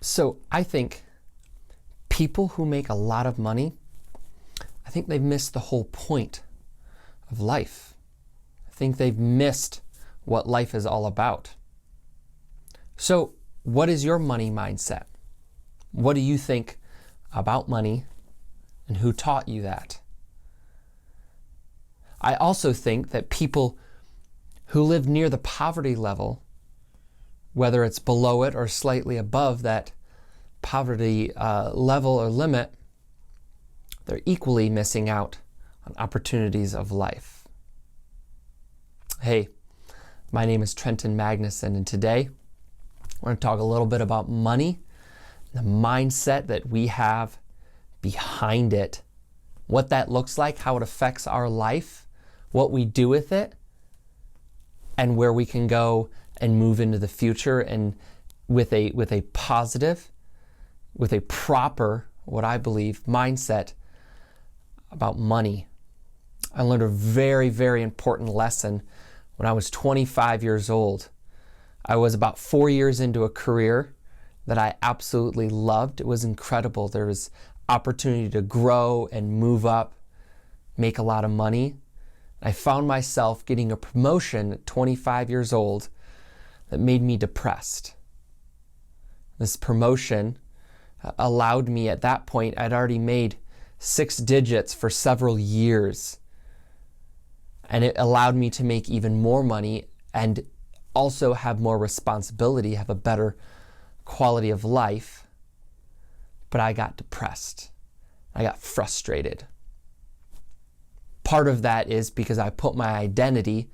So I think people who make a lot of money, I think they've missed the whole point of life. I think they've missed what life is all about. So what is your money mindset? What do you think about money, and who taught you that? I also think that people who live near the poverty level, whether it's below it or slightly above that poverty level or limit, they're equally missing out on opportunities of life. Hey, my name is Trenton Magnuson, and today we're going to talk a little bit about money, the mindset that we have behind it, what that looks like, how it affects our life, what we do with it, and where we can go and move into the future and with a positive, with a proper, what I believe, mindset about money. I learned a very, very important lesson when I was 25 years old. I was about 4 years into a career that I absolutely loved. It was incredible. There was opportunity to grow and move up, make a lot of money. I found myself getting a promotion at 25 years old that made me depressed. This promotion allowed me, at that point, I'd already made 6 digits for several years. And it allowed me to make even more money and also have more responsibility, have a better quality of life. But I got depressed. I got frustrated. Part of that is because I put my identity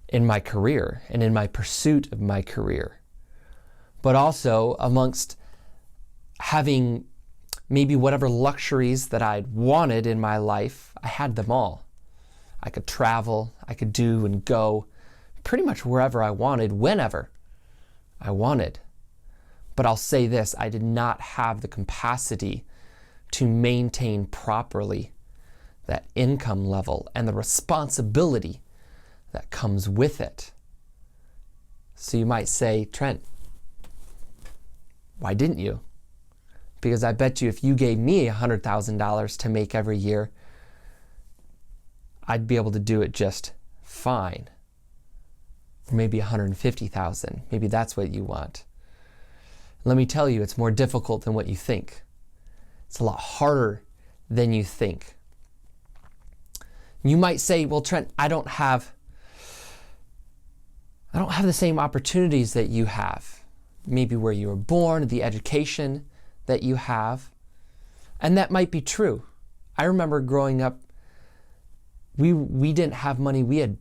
in my career and in my pursuit of my career. But also amongst having maybe whatever luxuries that I'd wanted in my life, I had them all. I could travel, I could do and go pretty much wherever I wanted, whenever I wanted. But I'll say this, I did not have the capacity to maintain properly that income level and the responsibility that comes with it. So you might say, Trent, why didn't you? Because I bet you if you gave me $100,000 to make every year, I'd be able to do it just fine. Or maybe $150,000. Maybe that's what you want. Let me tell you, it's more difficult than what you think. It's a lot harder than you think. You might say, well, Trent, I don't have the same opportunities that you have. Maybe where you were born, the education that you have. And that might be true. I remember growing up, we didn't have money. I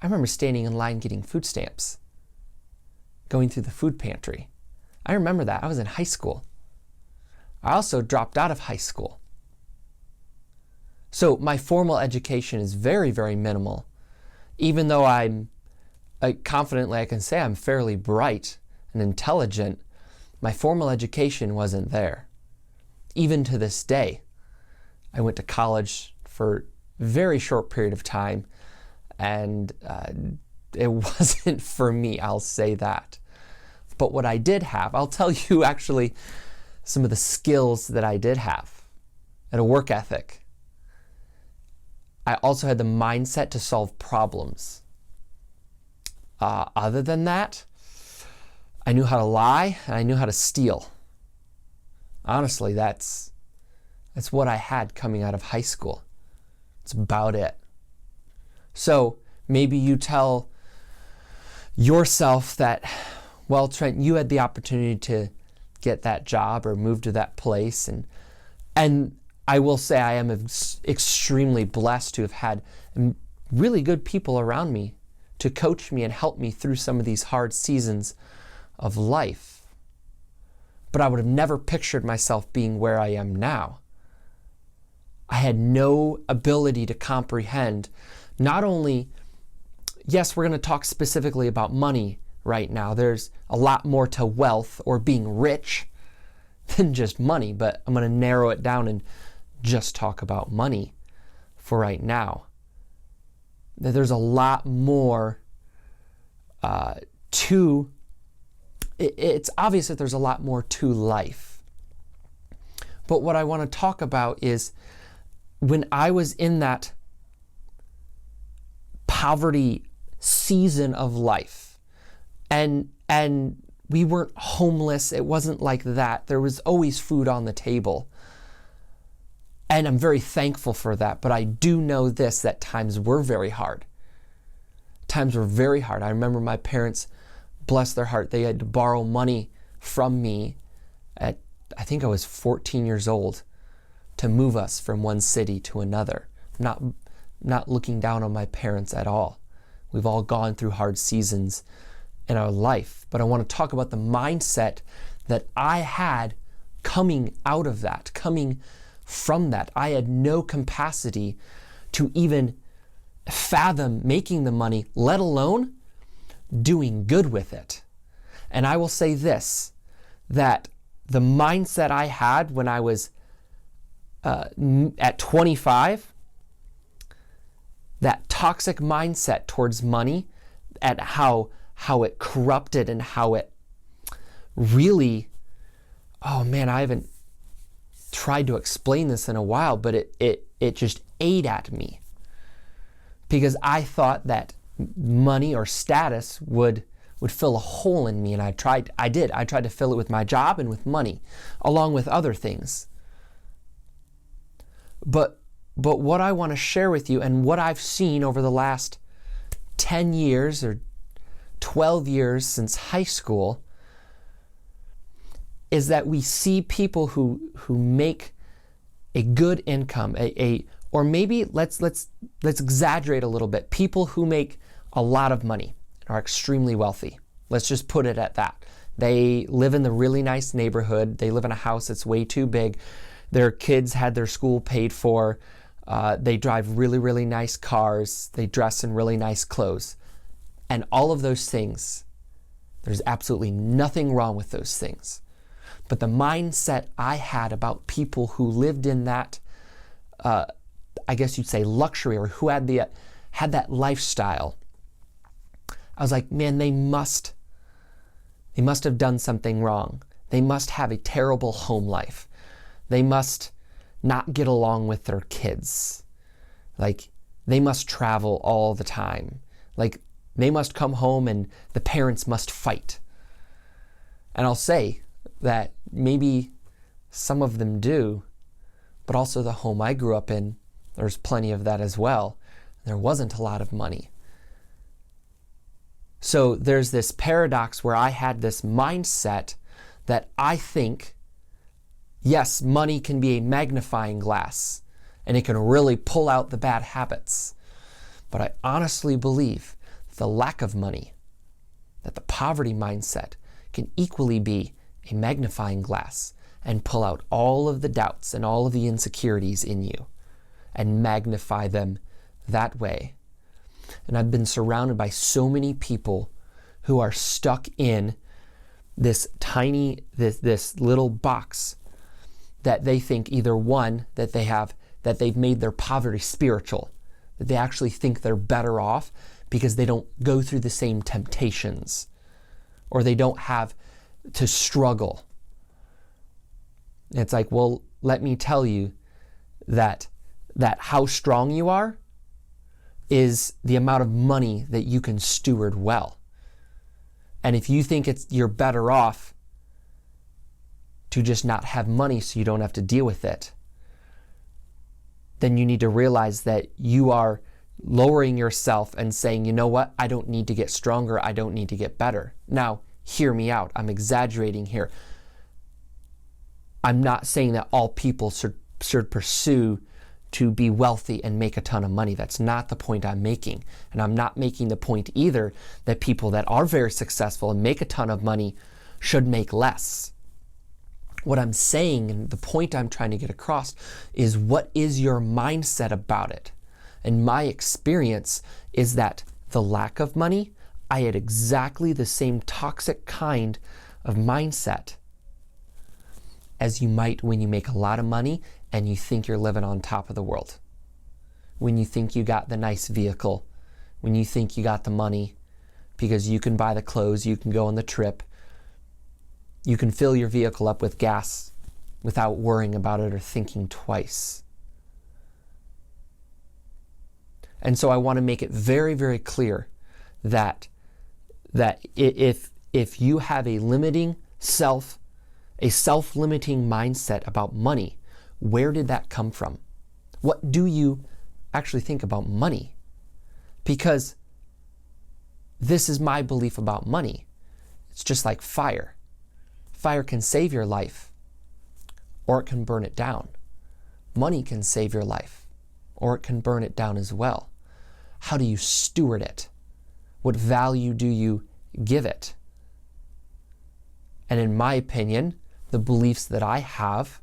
remember standing in line getting food stamps, going through the food pantry. I remember that. I was in high school. I also dropped out of high school. So my formal education is very, very minimal. Even though confidently I can say I'm fairly bright and intelligent, my formal education wasn't there. Even to this day, I went to college for a very short period of time, and it wasn't for me, I'll say that. But what I did have, I'll tell you actually some of the skills that I did have and a work ethic. I also had the mindset to solve problems. Other than that, I knew how to lie and I knew how to steal. Honestly, that's what I had coming out of high school. It's about it. So maybe you tell yourself that, well, Trent, you had the opportunity to get that job or move to that place. And I will say I am extremely blessed to have had really good people around me to coach me and help me through some of these hard seasons of life. But I would have never pictured myself being where I am now. I had no ability to comprehend not only, yes, we're going to talk specifically about money right now. There's a lot more to wealth or being rich than just money, but I'm going to narrow it down and just talk about money for right now. There's a lot more to it's obvious that there's a lot more to life. But what I want to talk about is when I was in that poverty season of life, and we weren't homeless. It wasn't like that. There was always food on the table. And I'm very thankful for that. But I do know this, that times were very hard. Times were very hard. I remember my parents, bless their heart, they had to borrow money from me at, I think I was 14 years old, to move us from one city to another. Not looking down on my parents at all. We've all gone through hard seasons in our life. But I want to talk about the mindset that I had coming out of that, coming from that. I had no capacity to even fathom making the money, let alone doing good with it. And I will say this, that the mindset I had when I was at 25, that toxic mindset towards money, at how it corrupted and how it really, oh man, I haven't tried to explain this in a while, but it just ate at me. Because I thought that money or status would fill a hole in me, and I tried to fill it with my job and with money, along with other things. But what I want to share with you, and what I've seen over the last 10 years or 12 years since high school, is that we see people who make a good income, or maybe let's exaggerate a little bit. People who make a lot of money are extremely wealthy. Let's just put it at that. They live in the really nice neighborhood. They live in a house that's way too big. Their kids had their school paid for. They drive really, really nice cars. They dress in really nice clothes. And all of those things, there's absolutely nothing wrong with those things. But the mindset I had about people who lived in that, I guess you'd say luxury, or who had that lifestyle, I was like, man, they must have done something wrong. They must have a terrible home life. They must not get along with their kids. Like, they must travel all the time. Like, they must come home and the parents must fight. And I'll say that maybe some of them do, but also the home I grew up in, there's plenty of that as well. There wasn't a lot of money. So there's this paradox where I had this mindset that I think, yes, money can be a magnifying glass and it can really pull out the bad habits. But I honestly believe the lack of money, that the poverty mindset can equally be a magnifying glass and pull out all of the doubts and all of the insecurities in you and magnify them that way. And I've been surrounded by so many people who are stuck in this little box that they think either one, that they've made their poverty spiritual, that they actually think they're better off because they don't go through the same temptations, or they don't have to struggle. It's like, well, let me tell you that how strong you are is the amount of money that you can steward well. And if you think you're better off to just not have money so you don't have to deal with it, then you need to realize that you are lowering yourself and saying, you know what, I don't need to get stronger, I don't need to get better. Now, hear me out, I'm exaggerating here. I'm not saying that all people should pursue to be wealthy and make a ton of money. That's not the point I'm making. And I'm not making the point either that people that are very successful and make a ton of money should make less. What I'm saying, and the point I'm trying to get across, is what is your mindset about it? And my experience is that the lack of money, I had exactly the same toxic kind of mindset as you might when you make a lot of money and you think you're living on top of the world. When you think you got the nice vehicle, when you think you got the money because you can buy the clothes, you can go on the trip, You can fill your vehicle up with gas without worrying about it or thinking twice. And so I want to make it very, very clear that if you have a self-limiting mindset about money, where did that come from? What do you actually think about money? Because this is my belief about money. It's just like fire. Fire can save your life, or it can burn it down. Money can save your life, or it can burn it down as well. How do you steward it? What value do you give it? And in my opinion, the beliefs that I have,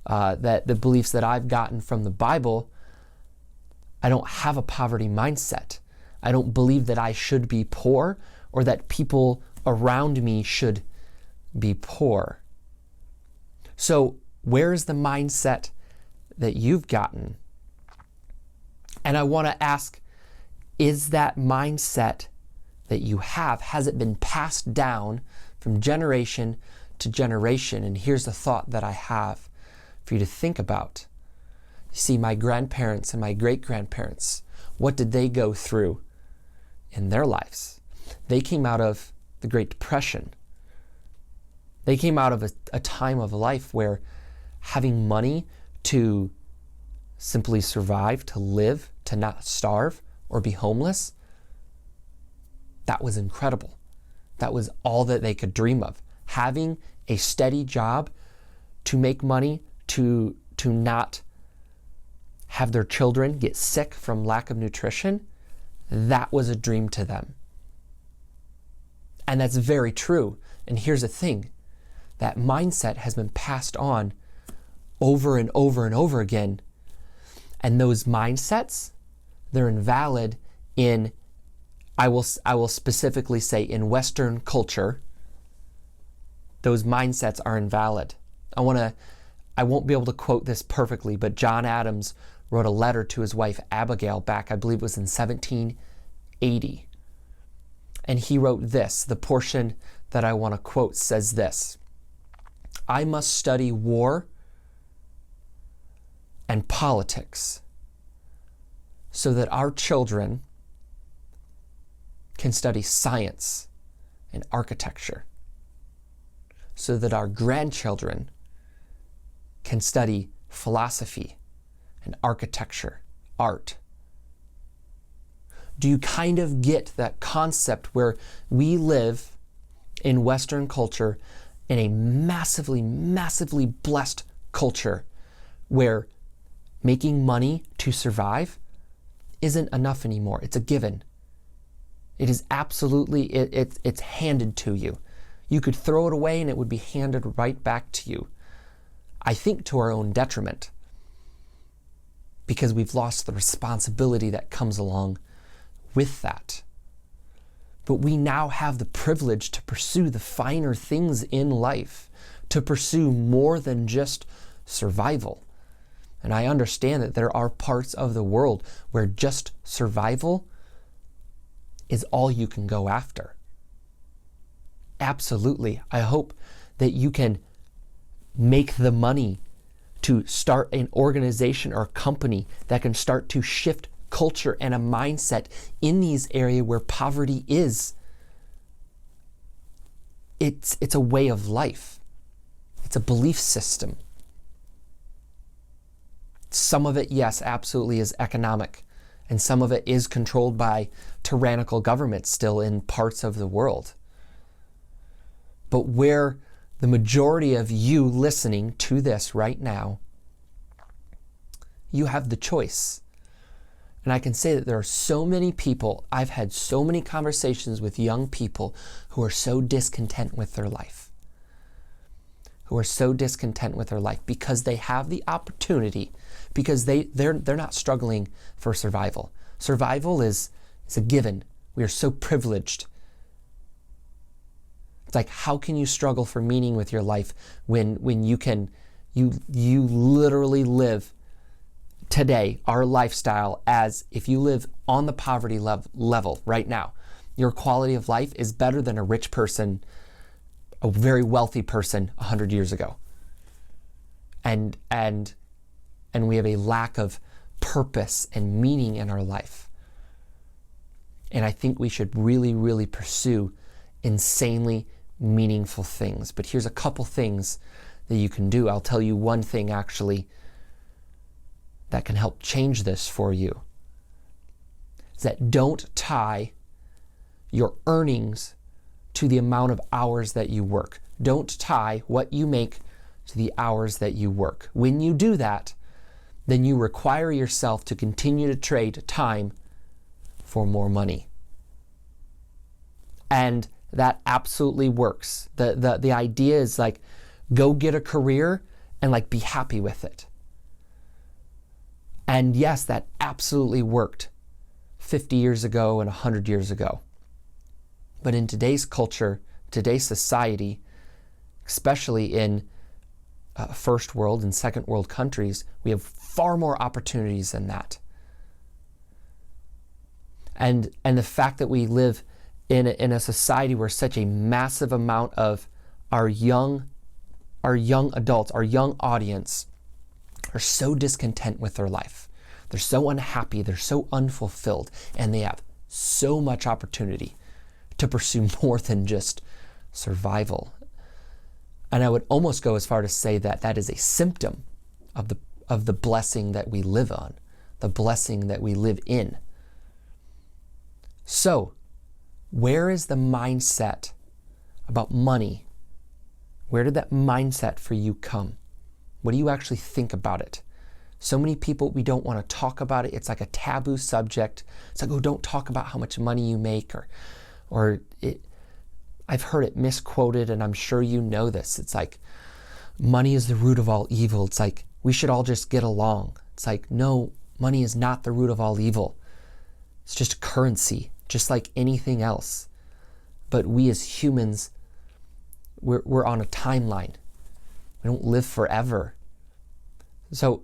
the beliefs that I've gotten from the Bible, I don't have a poverty mindset. I don't believe that I should be poor or that people around me should be poor. So where is the mindset that you've gotten? And I want to ask, is that mindset that you have, has it been passed down from generation to generation? And here's the thought that I have for you to think about. You see, my grandparents and my great-grandparents, what did they go through in their lives? They came out of the Great Depression. They came out of a time of life where having money to simply survive, to live, to not starve or be homeless, that was incredible. That was all that they could dream of. Having a steady job to make money, to not have their children get sick from lack of nutrition, that was a dream to them. And that's very true. And here's the thing, that mindset has been passed on over and over and over again. And those mindsets, they're invalid in, I will specifically say, in Western culture. Those mindsets are invalid. I won't be able to quote this perfectly, but John Adams wrote a letter to his wife Abigail back, I believe it was in 1780. And he wrote this, the portion that I want to quote says this: I must study war and politics so that our children can study science and architecture, so that our grandchildren can study philosophy and architecture, art. Do you kind of get that concept where we live in Western culture in a massively, massively blessed culture where making money to survive isn't enough anymore? It's a given. It is absolutely, it's handed to you. You could throw it away and it would be handed right back to you. I think to our own detriment, because we've lost the responsibility that comes along with that. But we now have the privilege to pursue the finer things in life, to pursue more than just survival. And I understand that there are parts of the world where just survival is all you can go after. Absolutely. I hope that you can make the money to start an organization or a company that can start to shift culture and a mindset in these areas where poverty is. It's a way of life. It's a belief system. Some of it, yes, absolutely is economic. And some of it is controlled by tyrannical governments still in parts of the world. But where the majority of you listening to this right now, you have the choice. And I can say that there are so many people, I've had so many conversations with young people who are so discontent with their life. Because they have the opportunity, because they're not struggling for survival. Survival is a given. We are so privileged. It's like, how can you struggle for meaning with your life when you literally live today, our lifestyle, as if you live on the poverty level right now, your quality of life is better than a rich person a very wealthy person 100 years ago. And we have a lack of purpose and meaning in our life. And I think we should really, really pursue insanely meaningful things. But here's a couple things that you can do. I'll tell you one thing actually that can help change this for you. Is that don't tie your earnings to the amount of hours that you work. Don't tie what you make to the hours that you work. When you do that, then you require yourself to continue to trade time for more money. And that absolutely works. The idea is like, go get a career and like be happy with it. And yes, that absolutely worked 50 years ago and 100 years ago. But in today's culture, today's society, especially in first world and second world countries, we have far more opportunities than that. And the fact that we live in a society where such a massive amount of our young adults, our young audience, are so discontent with their life. They're so unhappy, they're so unfulfilled, and they have so much opportunity to pursue more than just survival. And I would almost go as far to say that that is a symptom of the blessing that we live on, the blessing that we live in. So, where is the mindset about money? Where did that mindset for you come? What do you actually think about it? So many people, we don't want to talk about it. It's like a taboo subject. It's like, oh, don't talk about how much money you make, or it. I've heard it misquoted, and I'm sure you know this. It's like, money is the root of all evil. It's like, we should all just get along. It's like, no, money is not the root of all evil. It's just a currency, just like anything else. But we as humans, we're on a timeline. We don't live forever. So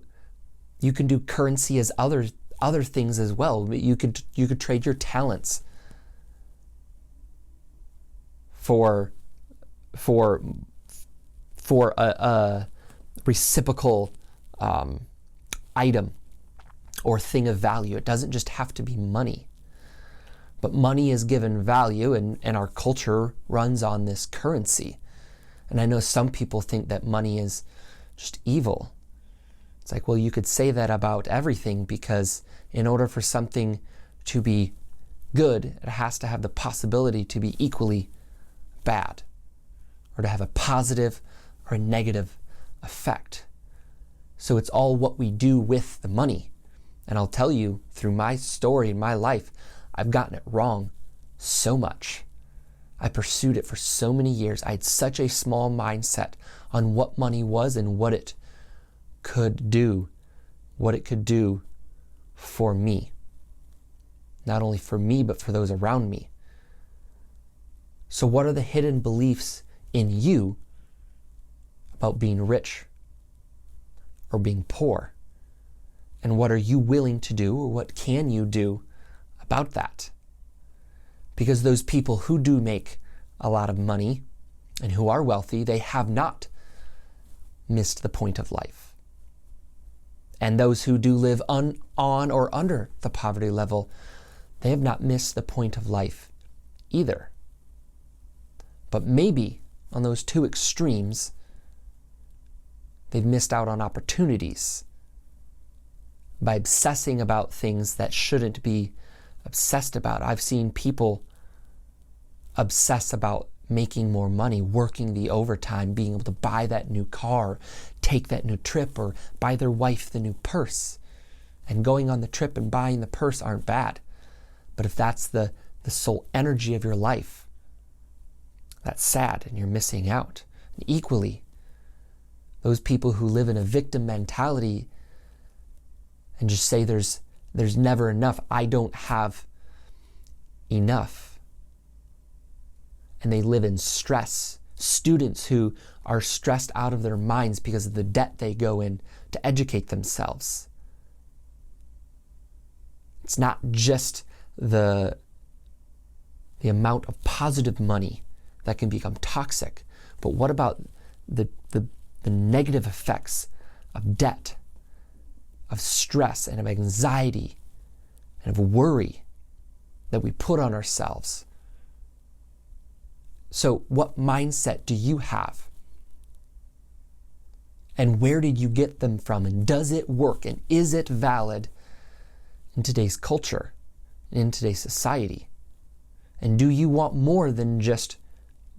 you can do currency as other things as well. You could trade your talents for a reciprocal item or thing of value. It doesn't just have to be money. But money is given value, and our culture runs on this currency. And I know some people think that money is just evil. It's like, well, you could say that about everything, because in order for something to be good, it has to have the possibility to be equally bad, or to have a positive or a negative effect. So it's all what we do with the money. And I'll tell you, through my story in my life, I've gotten it wrong so much. I pursued it for so many years. I had such a small mindset on what money was and what it could do for me. Not only for me, but for those around me. So what are the hidden beliefs in you about being rich or being poor? And what are you willing to do, or what can you do about that? Because those people who do make a lot of money and who are wealthy, they have not missed the point of life. And those who do live on or under the poverty level, they have not missed the point of life either. But maybe on those two extremes, they've missed out on opportunities by obsessing about things that shouldn't be obsessed about. I've seen people obsess about making more money, working the overtime, being able to buy that new car, take that new trip, or buy their wife the new purse. And going on the trip and buying the purse aren't bad. But if that's the sole energy of your life, that's sad, and you're missing out. And equally, those people who live in a victim mentality and just say there's never enough, I don't have enough. And they live in stress. Students who are stressed out of their minds because of the debt they go in to educate themselves. It's not just the amount of positive money that can become toxic. But what about the negative effects of debt, of stress, and of anxiety, and of worry that we put on ourselves? So what mindset do you have? And where did you get them from? And does it work? And is it valid in today's culture, in today's society? And do you want more than just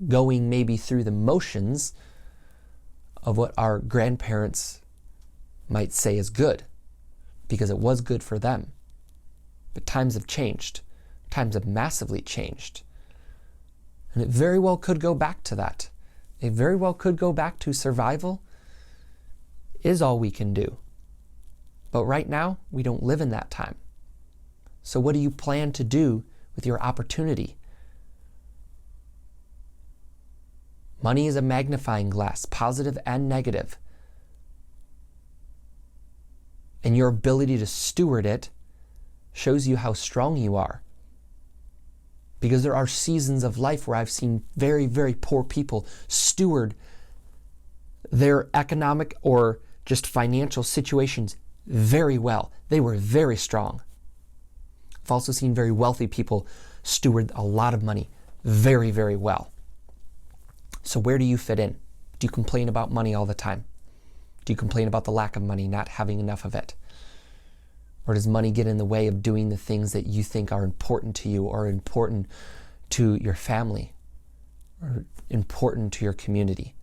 going maybe through the motions of what our grandparents might say is good, because it was good for them? But times have changed. Times have massively changed. And it very well could go back to that. It very well could go back to survival is all we can do. But right now, we don't live in that time. So what do you plan to do with your opportunity? Money is a magnifying glass, positive and negative. And your ability to steward it shows you how strong you are. Because there are seasons of life where I've seen very, very poor people steward their economic or just financial situations very well. They were very strong. I've also seen very wealthy people steward a lot of money very, very well. So where do you fit in? Do you complain about money all the time? Do you complain about the lack of money, not having enough of it? Or does money get in the way of doing the things that you think are important to you, or important to your family, or important to your community?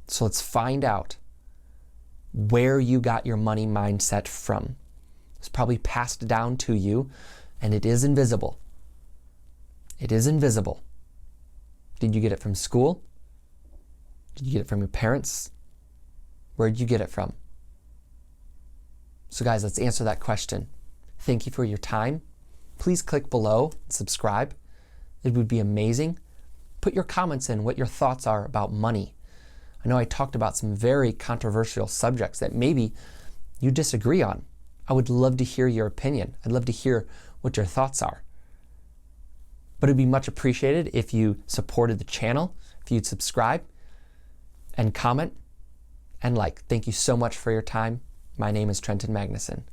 So let's find out where you got your money mindset from. It's probably passed down to you, and it is invisible. It is invisible. Did you get it from school? Did you get it from your parents? Where did you get it from? So guys, let's answer that question. Thank you for your time. Please click below and subscribe. It would be amazing. Put your comments in what your thoughts are about money. I know I talked about some very controversial subjects that maybe you disagree on. I would love to hear your opinion. I'd love to hear what your thoughts are. But it'd be much appreciated if you supported the channel, if you'd subscribe and comment and like. Thank you so much for your time. My name is Trenton Magnuson.